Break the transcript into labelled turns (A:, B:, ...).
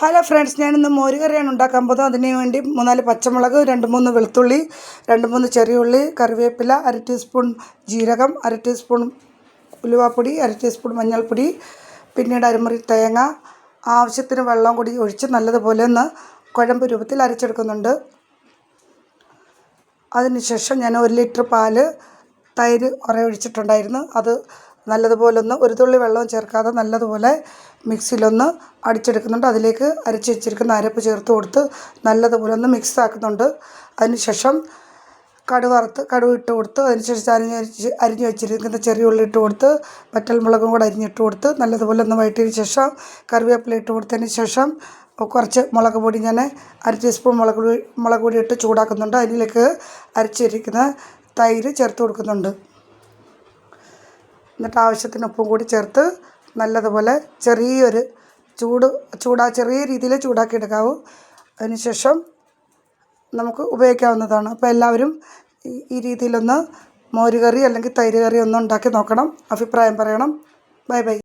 A: Hello friends, ഞാനിന്ന് മോര് കറിയാണ് ഉണ്ടാക്കാൻ പോകുന്നത്. അതിന് വേണ്ടി 3-4 പച്ചമുളക്, 2-3 വെളുത്തുള്ളി, 2-3 ചെറിയ ഉള്ളി, കറിവേപ്പില, 1 ടീസ്പൂൺ ജീരകം, 1 ടീസ്പൂൺ ഉലുവാപ്പൊടി, 1 ടീസ്പൂൺ മഞ്ഞൾപ്പൊടി, പിന്നീട് അരമുറി തേങ്ങ, ആവശ്യത്തിന് വെള്ളം കൂടി ഒഴിച്ച് നല്ലതുപോലെ ഒന്ന് കുഴമ്പ് രൂപത്തിൽ അരച്ചെടുക്കുന്നുണ്ട്. അതിനുശേഷം ഞാൻ 1 ലിറ്റർ പാല്, തൈര് ഒഴിച്ചിട്ടുണ്ടായിരുന്നു. അത് നല്ലതുപോലെ ഒന്ന് ഒരു തുള്ളി വെള്ളവും ചേർക്കാതെ നല്ലതുപോലെ മിക്സിയിലൊന്ന് അടിച്ചെടുക്കുന്നുണ്ട്. അതിലേക്ക് അരച്ച് വെച്ചിരിക്കുന്ന അരപ്പ് ചേർത്ത് കൊടുത്ത് നല്ലതുപോലെ ഒന്ന് മിക്സ് ആക്കുന്നുണ്ട്. അതിനുശേഷം കടുക് ഇട്ട് കൊടുത്ത് അതിനുശേഷം അരിഞ്ഞ് വെച്ചിരിക്കുന്ന ചെറിയ ഉള്ളി ഇട്ട് കൊടുത്ത് വറ്റൽമുളകും കൂടെ അരിഞ്ഞിട്ട് കൊടുത്ത് നല്ലതുപോലെ ഒന്ന് വഴറ്റിയതിന് ശേഷം കറിവേപ്പില ഇട്ട് കൊടുത്തതിന് ശേഷം കുറച്ച് മുളക് പൊടി ഞാൻ 1 ടീസ്പൂൺ മുളക് പൊടി ഇട്ട് ചൂടാക്കുന്നുണ്ട്. അതിലേക്ക് അരച്ചിരിക്കുന്ന തൈര് ചേർത്ത് കൊടുക്കുന്നുണ്ട്. എന്നിട്ട് ആവശ്യത്തിന് ഉപ്പും കൂടി ചേർത്ത് നല്ലതുപോലെ ചെറിയ രീതിയിൽ ചൂടാക്കി എടുക്കാവൂ. അതിനുശേഷം നമുക്ക് ഉപയോഗിക്കാവുന്നതാണ്. അപ്പോൾ എല്ലാവരും ഈ രീതിയിലൊന്ന് മോര് കറി അല്ലെങ്കിൽ തൈര് കറി ഒന്ന് ഉണ്ടാക്കി നോക്കണം. അഭിപ്രായം പറയണം. Bye bye.